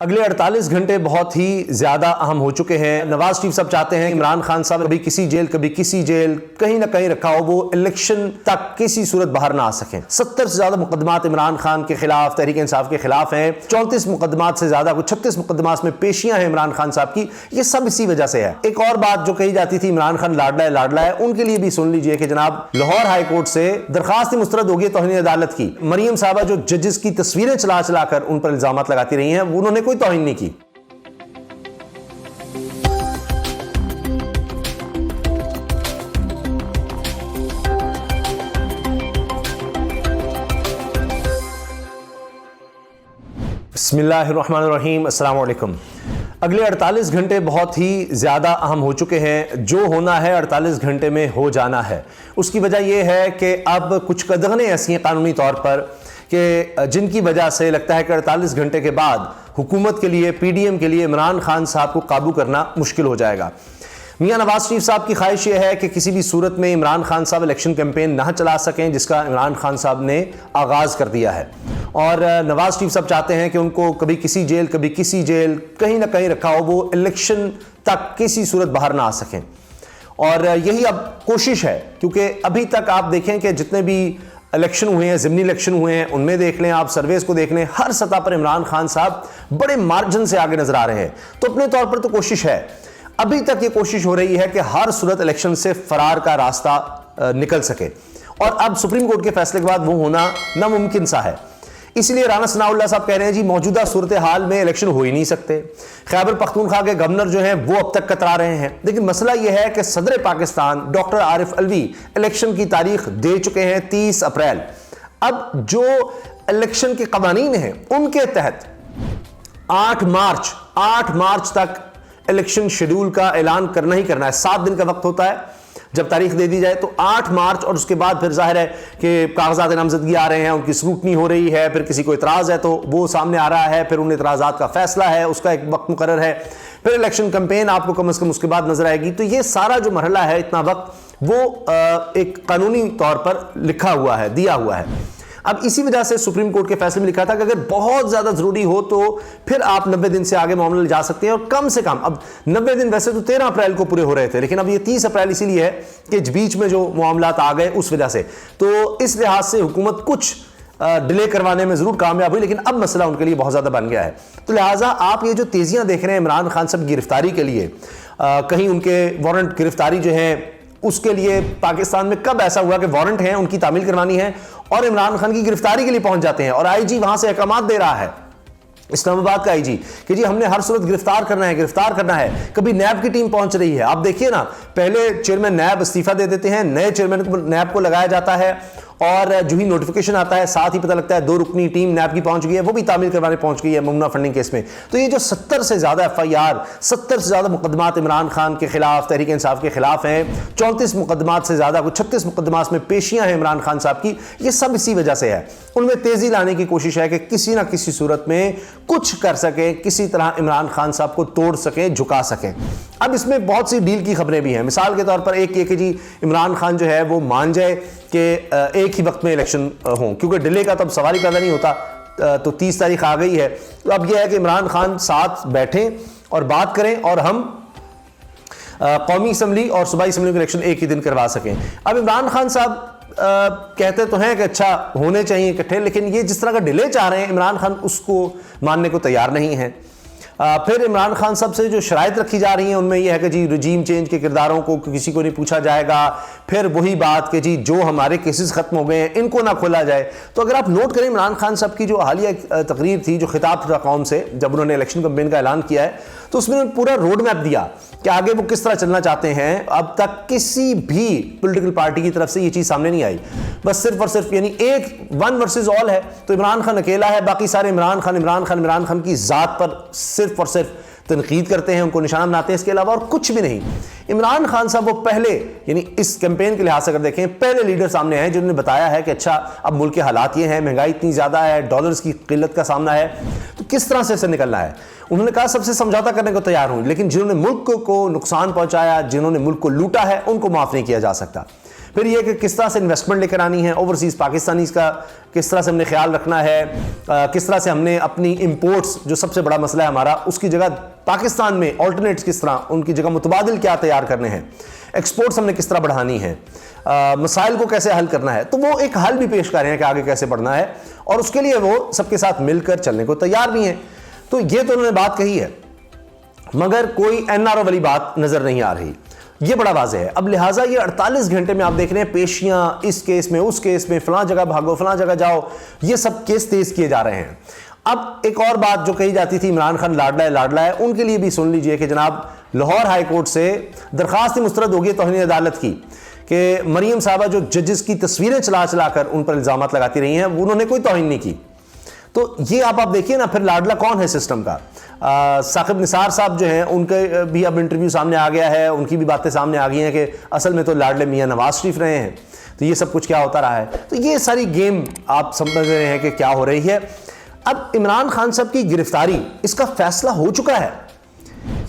अगले 48 घंटे बहुत ही ज्यादा अहम हो चुके हैं। नवाज शरीफ साहब चाहते हैं इमरान खान साहब कभी किसी जेल कभी किसी जेल कहीं ना कहीं रखा हो, वो इलेक्शन तक किसी सूरत बाहर ना आ सकें। 70 से ज्यादा मुकदमात इमरान खान के खिलाफ, तहरीक इंसाफ के खिलाफ हैं। 34 मुकदमात से ज्यादा, कुछ 36 मुकदमात में पेशियां हैं इमरान खान साहब की। ये सब इसी वजह से है। एक और बात जो कही जाती थी इमरान खान लाडला है, उनके लिए भी सुन लीजिए कि जनाब लाहौर हाई कोर्ट से दरखास्त मुस्तरद होगी तौहीन अदालत की। मरियम साहबा जो जजेस की तस्वीरें चला कर उन पर इल्जाम लगाती रही हैं, उन्होंने कोई तौहीन नहीं की। बिस्मिल्लाहिर्रहमानिर्रहीम, अस्सलाम वालेकुम। अगले 48 घंटे बहुत ही ज़्यादा अहम हो चुके हैं। जो होना है 48 घंटे में हो जाना है। उसकी वजह यह है कि अब कुछ कदगनें ऐसी हैं कानूनी तौर पर कि जिनकी वजह से लगता है कि 48 घंटे के बाद हुकूमत के लिए, पीडीएम के लिए इमरान खान साहब को काबू करना मुश्किल हो जाएगा। मियां नवाज शरीफ साहब की ख्वाहिश यह है कि किसी भी सूरत में इमरान खान साहब इलेक्शन कैंपेन ना चला सकें, जिसका इमरान खान साहब ने आगाज़ कर दिया है। और नवाज शरीफ साहब चाहते हैं कि उनको कभी किसी जेल कभी किसी जेल कहीं ना कहीं रखा हो, वो इलेक्शन तक किसी सूरत बाहर ना आ सकें। और यही अब कोशिश है, क्योंकि अभी तक आप देखें कि जितने भी इलेक्शन हुए हैं, ज़िमनी इलेक्शन हुए हैं, उनमें देख लें आप, सर्वेस को देख लें, हर सतह पर इमरान खान साहब बड़े मार्जिन से आगे नजर आ रहे हैं। तो अपने तौर पर तो कोशिश है, अभी तक ये कोशिश हो रही है कि हर सूरत इलेक्शन से फरार का रास्ता निकल सके। और अब सुप्रीम कोर्ट के फैसले के बाद वो होना नामुमकिन सा है। इसलिए राना सनाउल्लाह साहब कह रहे हैं जी मौजूदा सूरत हाल में इलेक्शन हो ही नहीं सकते। खैबर पख्तूनख्वा के गवर्नर जो हैं वो अब तक कतरा रहे हैं। लेकिन मसला यह है कि सदर पाकिस्तान डॉक्टर आरिफ अलवी इलेक्शन की तारीख दे चुके हैं 30 अप्रैल। अब जो इलेक्शन के कवानीन हैं उनके तहत 8 मार्च तक इलेक्शन शेड्यूल का ऐलान करना ही करना है। 7 दिन का वक्त होता है जब तारीख दे दी जाए, तो 8 मार्च। और उसके बाद फिर जाहिर है कि कागजात नामजदगी आ रहे हैं, उनकी स्क्रूटनी हो रही है, फिर किसी को इतराज़ है तो वो सामने आ रहा है, फिर उन इतराज़ात का फैसला है, उसका एक वक्त मुकर्रर है, फिर इलेक्शन कैंपेन आपको कम से कम उसके बाद नजर आएगी। तो ये सारा जो मरहला है, इतना वक्त, वो एक कानूनी तौर पर लिखा हुआ है, दिया हुआ है। अब इसी वजह से सुप्रीम कोर्ट के फैसले में लिखा था कि अगर बहुत ज्यादा जरूरी हो तो फिर आप 90 दिन से आगे मामला ले जा सकते हैं। और कम से कम अब 90 दिन वैसे तो 13 अप्रैल को पूरे हो रहे थे, लेकिन अब ये 30 अप्रैल इसीलिए है कि बीच में जो मामला आ गए उस वजह से। तो इस लिहाज से हुकूमत कुछ डिले करवाने में जरूर कामयाब हुई, लेकिन अब मसला उनके लिए बहुत ज्यादा बन गया है। तो लिहाजा आप ये जो तेजियां देख रहे हैं इमरान खान साहब गिरफ्तारी के लिए, कहीं उनके वारंट गिरफ्तारी जो है उसके लिए पाकिस्तान में कब ऐसा हुआ कि वारंट है, उनकी तामील करवानी है और इमरान खान की गिरफ्तारी के लिए पहुंच जाते हैं और आईजी वहां से अहकामात दे रहा है, इस्लामाबाद का आईजी, कि जी हमने हर सूरत गिरफ्तार करना है। कभी नैब की टीम पहुंच रही है। आप देखिए ना, पहले चेयरमैन नैब इस्तीफा दे देते हैं, नए चेयरमैन नैब को लगाया जाता है और जो ही नोटिफिकेशन आता है साथ ही पता लगता है 2 रुकनी टीम नैब की पहुंच गई है, वो भी तामील करवाने पहुंच गई है ममनुआ फंडिंग केस में। तो ये जो 70 से ज्यादा एफआईआर, 70 से ज्यादा मुकदमात इमरान खान के खिलाफ, तहरीक इंसाफ के खिलाफ हैं, 34 मुकदमात से ज्यादा, कुछ 36 मुकदमात में पेशियां हैं इमरान खान साहब की, ये सब इसी वजह से है। उनमें तेजी लाने की कोशिश है कि किसी ना किसी सूरत में कुछ कर सके, किसी तरह इमरान खान साहब को तोड़ सके, झुका सके। अब इसमें बहुत सी डील की खबरें भी हैं। मिसाल के तौर पर एक ये कि जी इमरान खान जो है वो मान जाए कि एक ही वक्त में इलेक्शन हों, क्योंकि डिले का तो अब सवाल ही पैदा नहीं होता। तो 30 तारीख आ गई है, तो अब यह है कि इमरान खान साथ बैठें और बात करें और हम कौमी असम्बली और सूबाई असम्बली के इलेक्शन एक ही दिन करवा सकें। अब इमरान खान साहब कहते तो हैं कि अच्छा होने चाहिए इकट्ठे, लेकिन ये जिस तरह का डिले चाह रहे हैं इमरान खान उसको मानने को तैयार नहीं है। फिर इमरान खान साहब से जो शराइत रखी जा रही हैं उनमें यह है कि जी रजीम चेंज के किरदारों को किसी को नहीं पूछा जाएगा। फिर वही बात कि जी जो हमारे केसेस खत्म हो गए हैं इनको ना खोला जाए। तो अगर आप नोट करें इमरान खान साहब की जो हालिया तकरीर थी, जो खिताब था कौम से जब उन्होंने इलेक्शन कैंपेन का ऐलान किया है, तो उसमें उन्होंने पूरा रोड मैप दिया कि आगे वो किस तरह चलना चाहते हैं। अब तक किसी भी पॉलिटिकल पार्टी की तरफ से ये चीज़ सामने नहीं आई, बस सिर्फ और सिर्फ यानी एक 1 वर्सेस ऑल है। तो इमरान खान अकेला है, बाकी सारे इमरान खान की ज़ात पर सिर्फ और सिर्फ तनकीद करते हैं, उनको निशाना बनाते हैं, इसके अलावा और कुछ भी नहीं। इमरान खान साहब वो पहले, यानी इस कैंपेन के लिहाज से अगर देखें, पहले लीडर सामने हैं जिन्होंने बताया है कि अच्छा अब मुल्क के हालात ये हैं, महंगाई इतनी ज़्यादा है, डॉलर्स की किल्लत का सामना है, तो किस तरह से इससे निकलना है। उन्होंने कहा सबसे समझौता करने को तैयार हूं, लेकिन जिन्होंने मुल्क को नुकसान पहुंचाया, जिन्होंने मुल्क को लूटा है, उनको माफ़ नहीं किया जा सकता। फिर ये कि किस तरह से इन्वेस्टमेंट लेकर आनी है ओवरसीज़ पाकिस्तानीज़ का, किस तरह से हमने ख्याल रखना है, किस तरह से हमने अपनी इंपोर्ट्स, जो सबसे बड़ा मसला है हमारा, उसकी जगह पाकिस्तान में ऑल्टरनेट्स किस तरह, उनकी जगह मुतबादिल क्या तैयार करने हैं, एक्सपोर्ट्स हमने किस तरह बढ़ानी है, मसाइल को कैसे हल करना है। तो वो एक हल भी पेश कर रहे हैं कि आगे कैसे बढ़ना है, और उसके लिए वो सबके साथ मिलकर चलने को तैयार भी हैं। तो ये तो उन्होंने बात कही है, मगर कोई एनआरओ वाली बात नजर नहीं आ रही, ये बड़ा वाज़ेह है। अब लिहाजा ये 48 घंटे में आप देख रहे हैं पेशियां, इस केस में उस केस में, फलां जगह भागो फलां जगह जाओ, ये सब केस तेज किए जा रहे हैं। अब एक और बात जो कही जाती थी, इमरान खान लाडला है, उनके लिए भी सुन लीजिए कि जनाब लाहौर हाई कोर्ट से दरखास्त मुस्तरद होगी तौहीन अदालत की कि मरियम साहबा जो जजेस की तस्वीरें चला चला कर उन पर इल्जाम लगाती रही हैं, उन्होंने कोई तौहीन नहीं की। तो ये आप देखिए ना, फिर लाडला कौन है सिस्टम का। साकिब निसार साहब जो हैं, उनके भी अब इंटरव्यू सामने आ गया है, उनकी भी बातें सामने आ गई हैं कि असल में तो लाडले मियां नवाज शरीफ रहे हैं। तो ये सब कुछ क्या होता रहा है, तो ये सारी गेम आप समझ रहे हैं कि क्या हो रही है। अब इमरान खान साहब की गिरफ्तारी, इसका फैसला हो चुका है,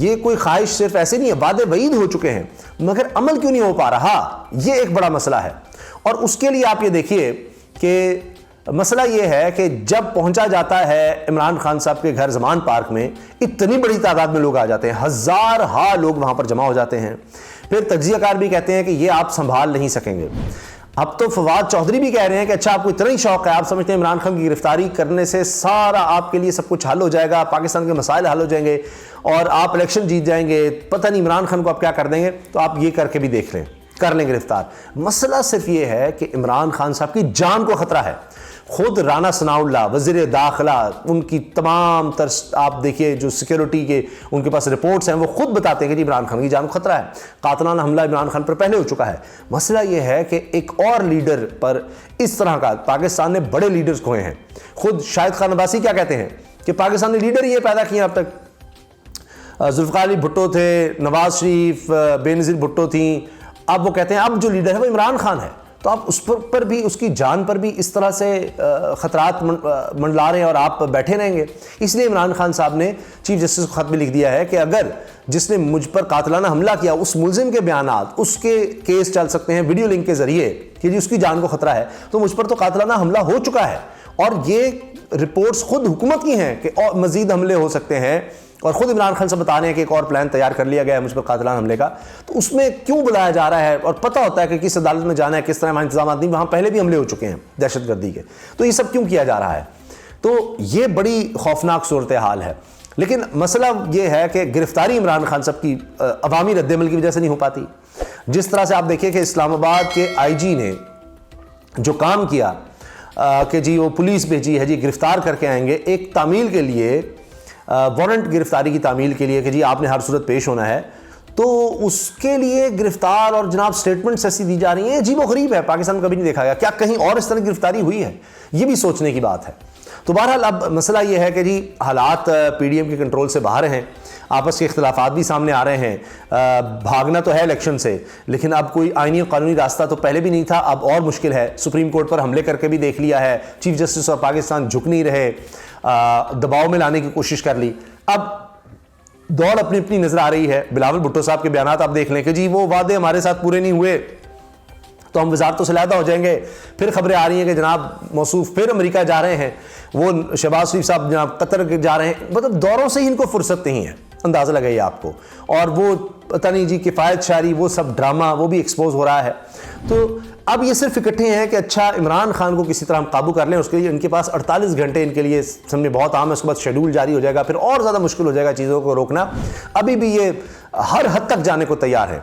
ये कोई ख्वाहिश सिर्फ ऐसे नहीं है, वादे वईद हो चुके हैं, मगर अमल क्यों नहीं हो पा रहा, ये एक बड़ा मसला है। और उसके लिए आप ये देखिए कि मसला ये है कि जब पहुंचा जाता है इमरान खान साहब के घर ज़मान पार्क में, इतनी बड़ी तादाद में लोग आ जाते हैं, हज़ार लोग वहां पर जमा हो जाते हैं। फिर तज्जियाकार भी कहते हैं कि ये आप संभाल नहीं सकेंगे। अब तो फवाद चौधरी भी कह रहे हैं कि अच्छा आपको इतना ही शौक है, आप समझते हैं इमरान खान की गिरफ्तारी करने से सारा आपके लिए सब कुछ हल हो जाएगा, पाकिस्तान के मसाइल हल हो जाएंगे और आप इलेक्शन जीत जाएंगे, पता नहीं इमरान खान को आप क्या कर देंगे, तो आप ये करके भी देख लें, कर लें गिरफ्तार। मसला सिर्फ ये है कि इमरान खान साहब की जान को खतरा है। खुद राना सनाउल्लाह वज़ीर दाखिला, उनकी तमाम आप देखिए जो सिक्योरिटी के उनके पास रिपोर्ट्स हैं, वो खुद बताते हैं कि इमरान खान की जान को खतरा है, कातलाना हमला इमरान खान पर पहले हो चुका है। मसला ये है कि एक और लीडर पर इस तरह का, पाकिस्तान ने बड़े लीडर्स खोए हैं। खुद शाहिद खान अब्बासी क्या कहते हैं कि पाकिस्तान ने लीडर ये पैदा किए अब तक। जुल्फ़िकार अली भुट्टो थे, नवाज शरीफ, बेनज़ीर भुट्टो थी, अब वो कहते हैं अब जो लीडर है वो इमरान खान है। तो आप उस पर भी, उसकी जान पर भी इस तरह से ख़तरात मंडला रहे हैं और आप बैठे रहेंगे। इसलिए इमरान खान साहब ने चीफ जस्टिस को ख़त में लिख दिया है कि अगर जिसने मुझ पर कातलाना हमला किया उस मुलजिम के बयानात, उसके केस चल सकते हैं वीडियो लिंक के ज़रिए कि जी उसकी जान को ख़तरा है, तो मुझ पर तो कातलाना हमला हो चुका है और ये रिपोर्ट्स खुद हुकूमत की हैं कि और मज़ीद हमले हो सकते हैं, और खुद इमरान खान से बता रहे हैं कि एक और प्लान तैयार कर लिया गया है मुझ पर कातलाना हमले का। तो उसमें क्यों बुलाया जा रहा है, और पता होता है कि किस अदालत में जाना है, किस तरह वहाँ इंतजाम नहीं, वहाँ पहले भी हमले हो चुके हैं दहशतगर्दी के, तो ये सब क्यों किया जा रहा है। तो ये बड़ी खौफनाक सूरत हाल है। लेकिन मसला ये है कि गिरफ्तारी इमरान खान साहब की अवामी रद्दमल की वजह से नहीं हो पाती। जिस तरह से आप देखिए कि इस्लामाबाद के IG ने जो काम किया कि जी वो पुलिस भेजी है, जी गिरफ्तार करके आएंगे, एक तामील के लिए वारंट गिरफ्तारी की तामील के लिए कि जी आपने हर सूरत पेश होना है, तो उसके लिए गिरफ्तार और जनाब स्टेटमेंट्स ऐसी दी जा रही हैं, अजीब व गरीब है, पाकिस्तान में कभी नहीं देखा गया। क्या कहीं और इस तरह गिरफ्तारी हुई है, ये भी सोचने की बात है। तो बहरहाल अब मसला ये है कि जी हालात PDM के कंट्रोल से बाहर हैं, आपस के इख्तलाफात भी सामने आ रहे हैं। भागना तो है इलेक्शन से, लेकिन अब कोई आईनी और कानूनी रास्ता तो पहले भी नहीं था, अब और मुश्किल है। सुप्रीम कोर्ट पर हमले करके भी देख लिया है, चीफ जस्टिस और पाकिस्तान झुक नहीं रहे, दबाव में लाने की कोशिश कर ली। अब दौड़ अपनी अपनी नजर आ रही है। बिलावल भुट्टो साहब के बयान आप देख लें कि जी वो वादे हमारे साथ पूरे नहीं हुए तो हम वजारतों से अलहदा हो जाएंगे। फिर खबरें आ रही हैं कि जनाब मौसूफ फिर अमेरिका जा रहे हैं, वो शहबाज शरीफ साहब जनाब कतर जा रहे हैं। मतलब दौरों से ही इनको फुर्सत नहीं है, अंदाज़ा लगाइए आपको। और वो पता नहीं जी किफ़ायत शायरी, वो सब ड्रामा, वो भी एक्सपोज हो रहा है। तो अब ये सिर्फ इकट्ठे हैं कि अच्छा इमरान खान को किसी तरह हम काबू कर लें, उसके लिए इनके पास 48 घंटे इनके लिए समझे बहुत आम है। उसके बाद शेड्यूल जारी हो जाएगा, फिर और ज़्यादा मुश्किल हो जाएगा चीज़ों को रोकना। अभी भी ये हर हद तक जाने को तैयार है,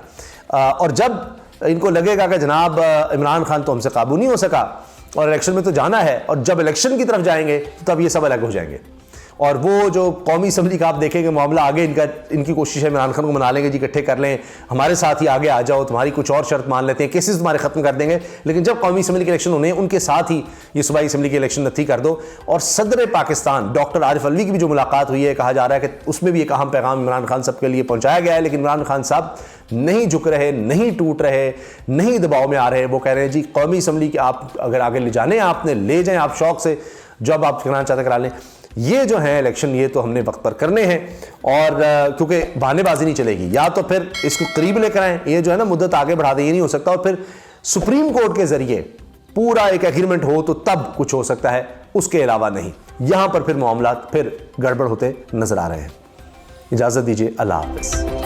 और जब इनको लगेगा कि जनाब इमरान खान तो हमसे काबू नहीं हो सका और इलेक्शन में तो जाना है, और जब इलेक्शन की तरफ जाएंगे तो तब ये सब अलग हो जाएंगे। और वो जो कौमी असम्बली का आप देखेंगे मामला आगे, इनकी कोशिश है इमरान खान को मना लेंगे, जी इकट्ठे कर लें, हमारे साथ ही आगे आ जाओ, तुम्हारी कुछ और शर्त मान लेते हैं, केसेस तुम्हारे खत्म कर देंगे। लेकिन जब कौमी असम्बली के इलेक्शन होने हैं, उनके साथ ही ये सूबाई असम्बली के इलेक्शन नत्थी कर दो। और सदर पाकिस्तान डॉक्टर आरिफ अलवी की भी जो मुलाकात हुई है, कहा जा रहा है कि उसमें भी एक अहम पैगाम इमरान खान साहब के लिए पहुंचाया गया है। लेकिन इमरान खान साहब नहीं झुक रहे, नहीं टूट रहे, नहीं दबाव में आ रहे। वो कह रहे हैं जी कौमी असम्बली के आप अगर आगे ले जाने आपने, ले जाएं आप शौक से, जब आप कराना चाहते करा लें। ये जो है इलेक्शन, ये तो हमने वक्त पर करने हैं, और क्योंकि बहानेबाजी नहीं चलेगी। या तो फिर इसको करीब लेकर आएँ, ये जो है ना मुद्दत आगे बढ़ा दें, ये नहीं हो सकता। और फिर सुप्रीम कोर्ट के जरिए पूरा एक एग्रीमेंट हो तो तब कुछ हो सकता है, उसके अलावा नहीं। यहां पर फिर मामला फिर गड़बड़ होते नजर आ रहे हैं। इजाजत दीजिए, अल्लाह हाफिज।